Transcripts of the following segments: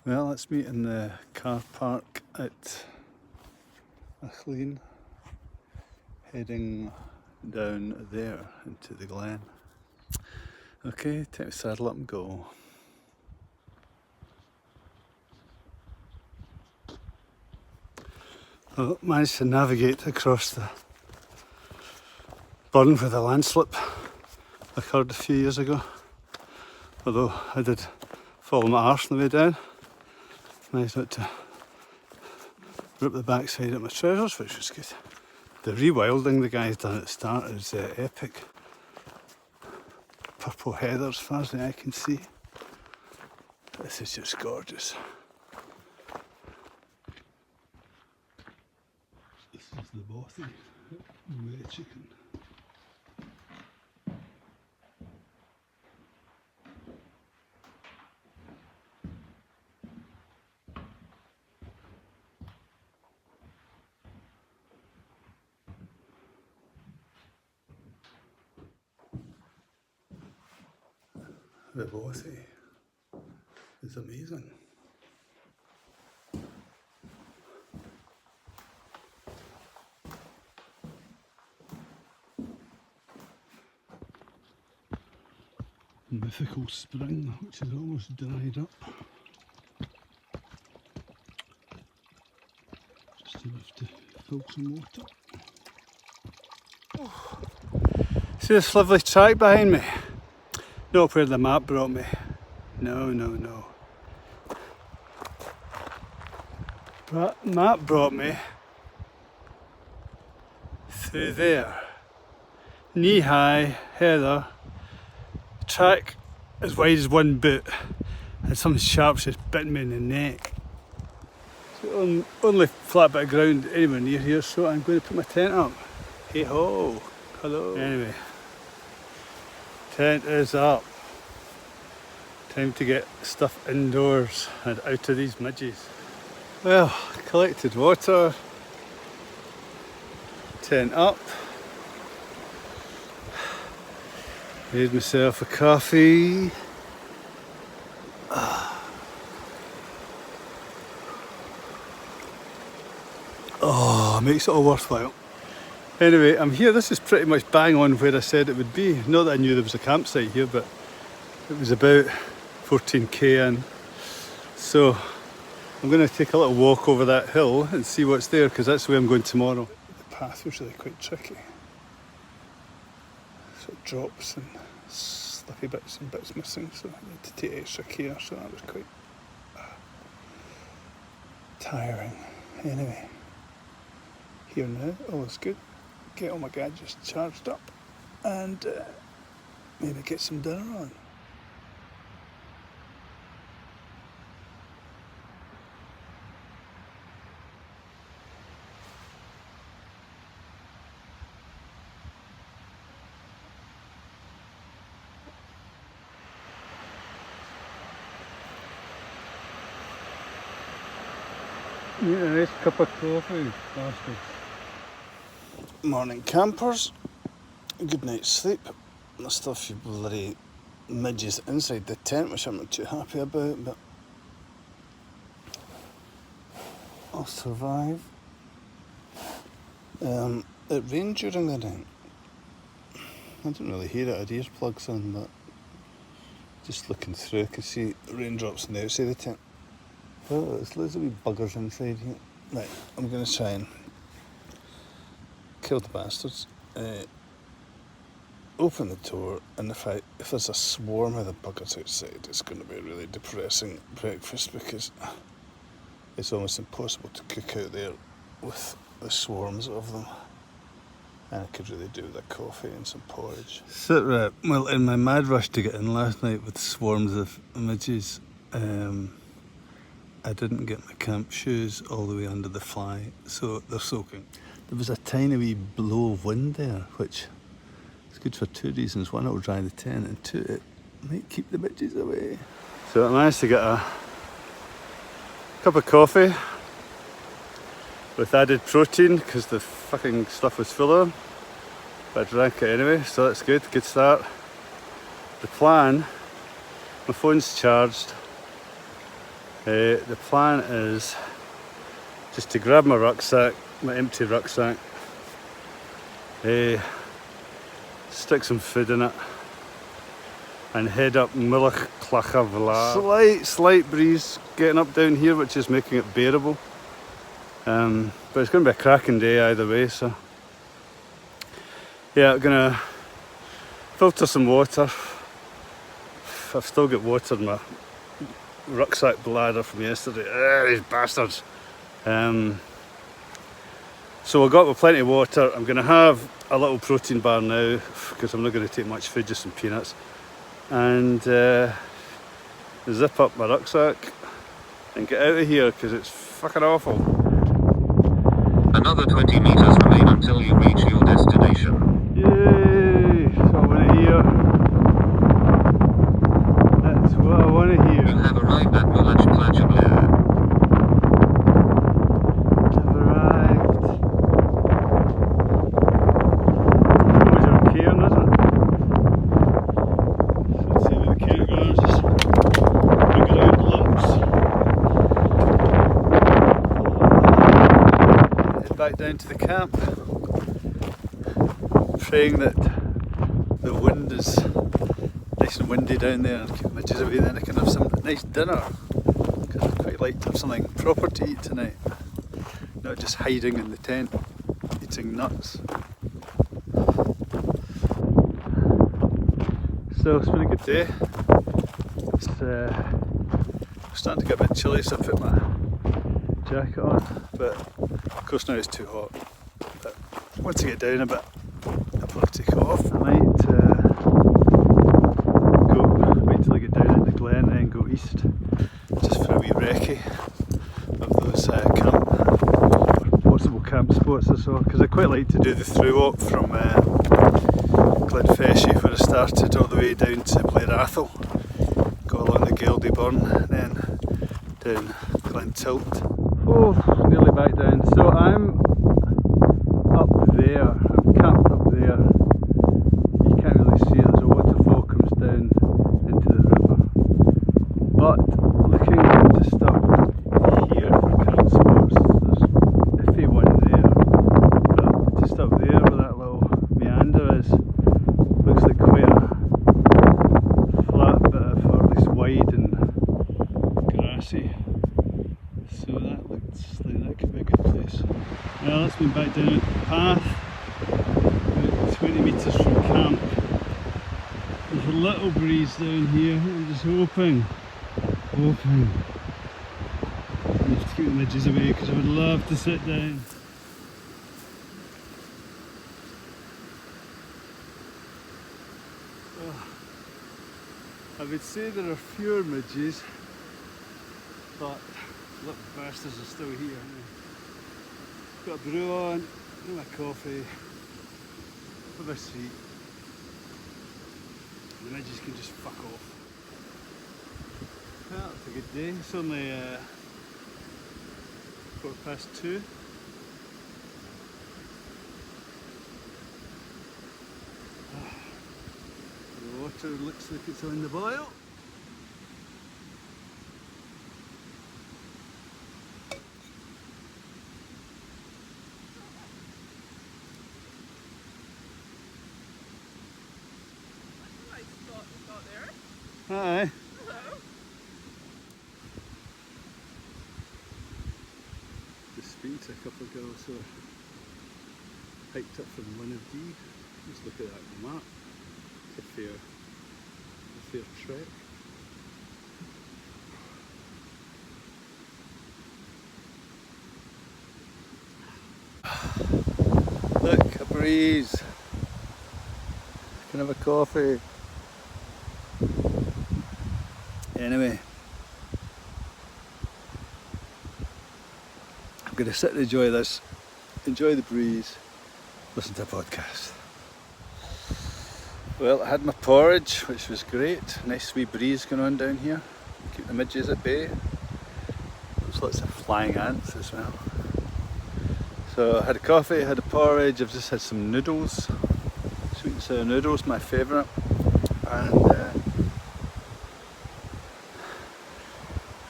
Well, let's meet in the car park at Glen, heading down there into the Glen. Okay, time to saddle up and go. Well, managed to navigate across the burn where the landslip occurred a few years ago. Although I did fall my arse on the way down. Managed not to rip the backside of my trousers, which was good. The rewilding the guy's done at the start is epic. Purple heather as far as the eye can see. This is just gorgeous. This is the Bothy, Ruigh Aiteachain. The Bothy is amazing. Mythical spring, which is almost dried up. Just enough to fill some water. Oh. See this lovely track behind me? Not where the map brought me. No. But map brought me through there. Knee-high heather, track as wide as one boot, and some sharps just bitten me in the neck. So only flat bit of ground anywhere near here, so I'm going to put my tent up. Hey ho, hello. Anyway. Tent is up. Time to get stuff indoors and out of these midges. Well, collected water. Tent up. Made myself a coffee. Oh, makes it all worthwhile. Anyway, I'm here. This is pretty much bang on where I said it would be. Not that I knew there was a campsite here, but it was about 14k in. So I'm going to take a little walk over that hill and see what's there, because that's where I'm going tomorrow. The path was really quite tricky. So it drops and slippy bits and bits missing, so I had to take extra care, so that was quite tiring. Anyway, here now, all is good. Get all my gadgets charged up and maybe get some dinner on. Need a nice cup of coffee, bastards. Morning campers, good night's sleep. There's still a few bloody midges inside the tent, which I'm not too happy about, but I'll survive. It rained during the night. I didn't really hear it, I had earplugs on, but just looking through I could see raindrops on the outside of the tent. Oh, there's loads of wee buggers inside here. Right, I'm going to try and kill the bastards. Open the door, and if there's a swarm of the buggers outside, it's going to be a really depressing breakfast, because it's almost impossible to cook out there with the swarms of them. And I could really do with a coffee and some porridge. So, well, in my mad rush to get in last night with swarms of midges, I didn't get my camp shoes all the way under the fly, so they're soaking. There was a tiny wee blow of wind there, which is good for two reasons. One, it'll dry the tent, and two, it might keep the midges away. So I managed to get a cup of coffee with added protein, because the fucking stuff was full of them. But I drank it anyway, so that's good, good start. The plan, my phone's charged. The plan is just to grab my rucksack, my empty rucksack, stick some food in it, and head up Mullach Clacha Vla. Slight breeze getting up down here, which is making it bearable. But it's going to be a cracking day either way, so yeah, I'm going to filter some water. I've still got water in my rucksack bladder from yesterday. These bastards. So I've got plenty of water. I'm going to have a little protein bar now because I'm not going to take much food, just some peanuts. And zip up my rucksack and get out of here because it's fucking awful. Another 20 meters remain until you reach your destination. Yay! That's what I want to hear. That's what I want to hear. You have arrived at Mullach Clacha Vla. I've arrived. Always our cairn, isn't it? So let's see where the cairn goes. Just looking out lumps. Head back down to the camp. Praying that the wind is nice and windy down there and keep the midges away, then I can have some nice dinner, because I'd quite like to have something proper to eat tonight, not just hiding in the tent eating nuts. So it's been a good day. It's starting to get a bit chilly, so I put my jacket on, but of course now it's too hot. But once I get down a bit, I'll probably take it off. I might wait till I get down into Glen and then go east, just for a wee recce of those possible camp spots I saw, because I quite like to do the through walk from Glen Feshie, where I started, all the way down to Blair Athol, go along the Geldy Burn and then down Glen Tilt. Oh, nearly back down. So I'm up there, I'm camped up there. You can't really see it, there's a waterfall comes down into the river. But looking just up here for camp spots, there's a iffy one there. But just up there where that little meander is, looks like quite a flat bit of, or at least wide and grassy. So that looks like that could be a good place. Well, let's be back down the path, about 20 metres from camp. There's a little breeze down here. I'm just hoping. I have to keep the midges away because I would love to sit down. I would say there are fewer midges, but little bastards are still here. Got a brew on, drink my coffee, have a seat. The midges can just fuck off. Well, it's a good day. It's only 2:15. The water looks like it's on the boil. Hi. Hello. Just speaking to a couple of girls who are hiked up from Glen. Just look at that map. It's a fair trek. Look, a breeze. I can have a coffee. Anyway, I'm going to sit and enjoy this, enjoy the breeze, listen to a podcast. Well, I had my porridge, which was great. Nice wee breeze going on down here. Keep the midges at bay. There's lots of flying ants as well. So I had a coffee, I had a porridge, I've just had some noodles. Sweet and sour noodles, my favourite.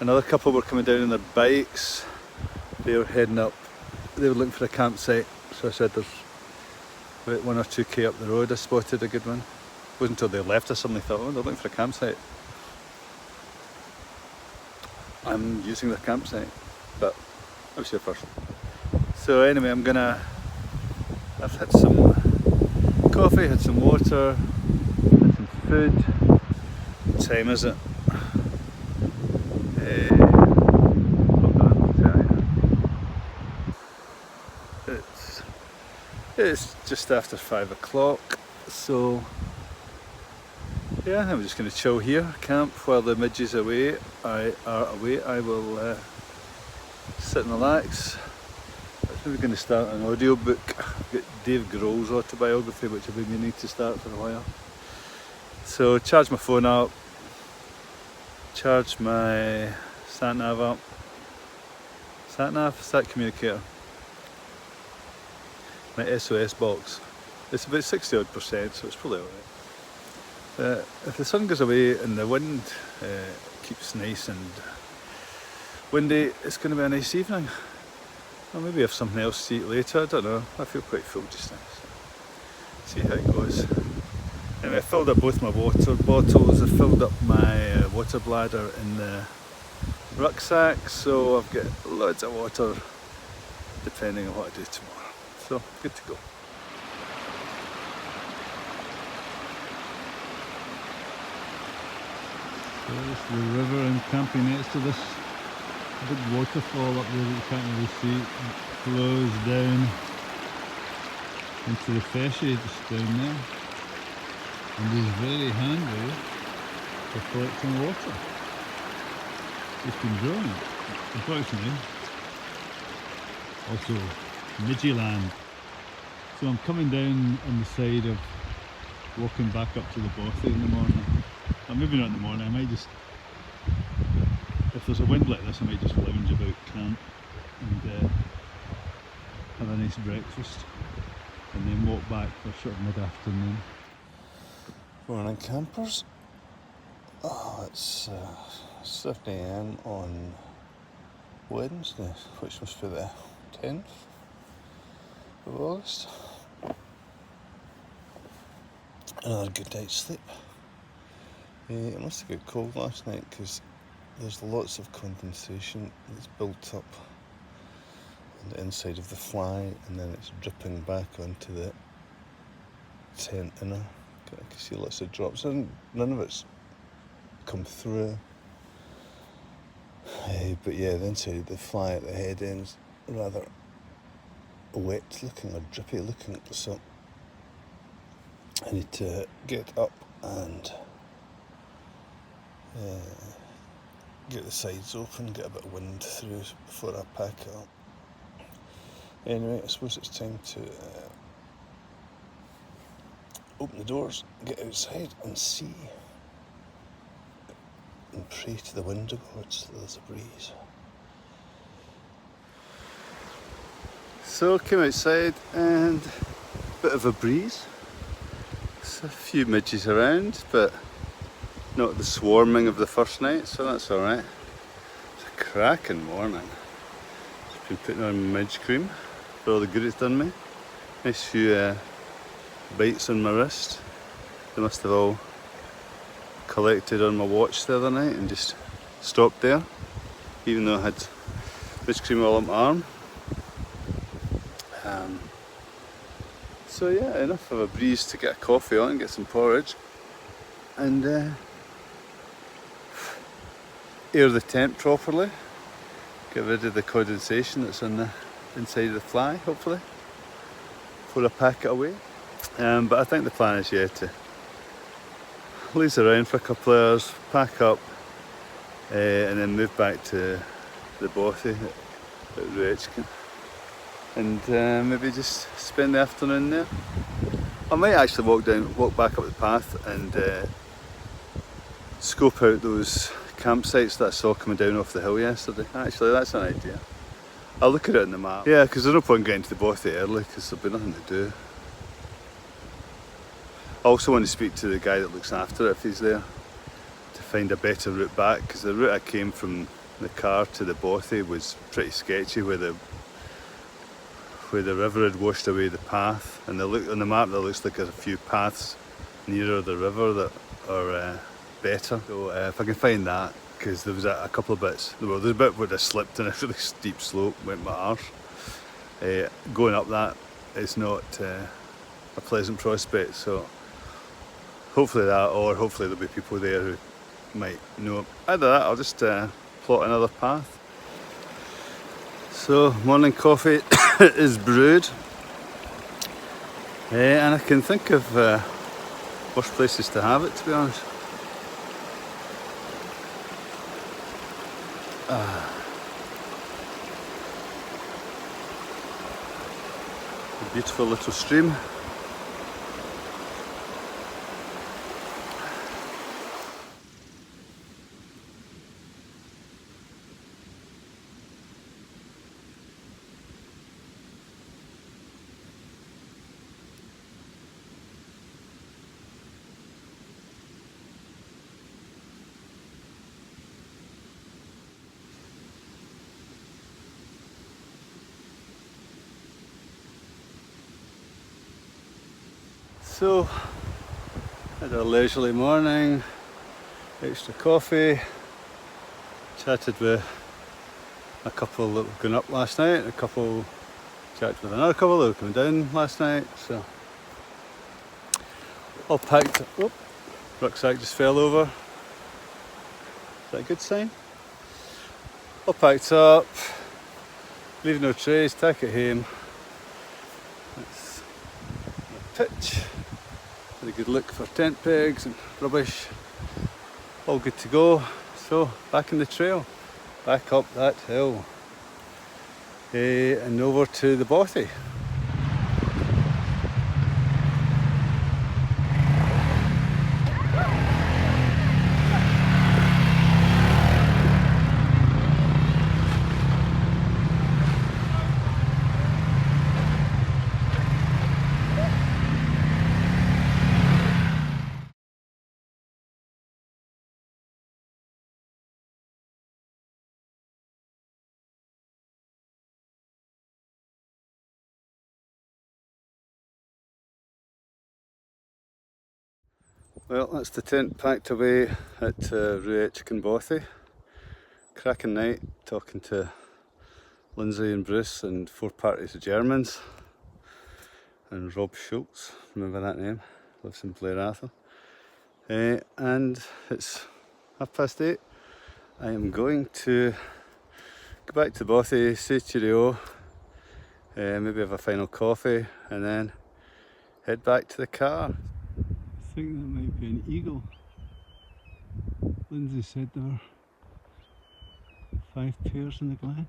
And Another couple were coming down on their bikes. They were heading up, they were looking for a campsite, so I said there's about 1 or 2k up the road. I spotted a good one. It wasn't until they left I suddenly thought, oh, they're looking for a campsite. I'm using their campsite, but I was here first. So anyway, I've had some coffee, had some water, had some food. What time is it? It's just after 5 o'clock, so yeah, I'm just going to chill here, camp while the midges are away. I will sit and relax. I'm maybe going to start an audiobook. I've got Dave Grohl's autobiography, which I've been meaning to start for a while. So charge my phone up, charge my sat-nav up. Sat-nav? Sat communicator. My SOS box. It's about 60%, so it's probably alright. If the sun goes away and the wind keeps nice and windy, it's going to be a nice evening. Or maybe have something else to eat later, I don't know. I feel quite full just now, so see how it goes. Anyway, I filled up both my water bottles. I filled up my water bladder in the rucksack, so I've got loads of water depending on what I do tomorrow. So, good to go. There's the river and camping next to this big waterfall up there that you can't really see. It flows down into the Feshie just down there, and is very handy for collecting water. It's been brilliant. Unfortunately, also midgie land. So I'm coming down on the side of walking back up to the Bothy in the morning. Or maybe not in the morning, I might just, if there's a wind like this, I might just lounge about camp and have a nice breakfast and then walk back for sort of mid-afternoon. Morning campers. Oh, it's 7 AM on Wednesday, which must be the 10th of August. Another good night's sleep. It must have got cold last night because there's lots of condensation that's built up on the inside of the fly, and then it's dripping back onto the tent inner. I can see lots of drops, and none of it's come through. But yeah, the inside of the fly at the head end's rather wet looking or drippy looking, so I need to get up and get the sides open, get a bit of wind through before I pack it up. Anyway, I suppose it's time to open the doors, get outside and see and pray to the window gods that there's a breeze. So came outside and a bit of a breeze. There's a few midges around, but not the swarming of the first night, so that's alright. It's a cracking morning. Just been putting on my midge cream for all the good it's done me. Nice few bites on my wrist. They must have all collected on my watch the other night and just stopped there, even though I had midge cream all up my arm. So yeah, enough of a breeze to get a coffee on and get some porridge and air the tent properly, get rid of the condensation that's on the inside of the fly, hopefully, before I pack it away. But I think the plan is to laze around for a couple of hours, pack up and then move back to the Bothy at Ruigh Aiteachain and maybe just spend the afternoon there. I might actually walk back up the path and scope out those campsites that I saw coming down off the hill yesterday. Actually, that's an idea. I'll look at it on the map. Yeah, because there's no point getting to the Bothy early because there'll be nothing to do. I also want to speak to the guy that looks after it if he's there, to find a better route back, because the route I came from the car to the Bothy was pretty sketchy, where the river had washed away the path, and on the map that looks like there's a few paths nearer the river that are better. So if I can find that, because there was a couple of bits, well, there's a bit where I slipped in a really steep slope, went my arse. Going up that is not a pleasant prospect, so hopefully that, or hopefully there'll be people there who might know. Either that, I'll just plot another path. So morning coffee is brewed, and I can think of worse places to have it, to be honest. A beautiful little stream. So, had a leisurely morning, extra coffee, chatted with a couple that were going up last night, chatted with another couple that were coming down last night, so all packed up. Oh, rucksack just fell over. Is that a good sign? All packed up, leave no trace, take it home. That's the pitch. Had a good look for tent pegs and rubbish. All good to go. So back in the trail, back up that hill, and over to the Bothy. Well, that's the tent packed away at Ruigh Aiteachain Bothy. Cracking night, talking to Lindsay and Bruce and 4 parties of Germans. And Rob Schultz, remember that name, lives in Blair Atholl. And it's 8:30. I am going to go back to Bothy, say cheerio, maybe have a final coffee, and then head back to the car. I think that might be an eagle. Lindsay said there were 5 pairs in the Glen.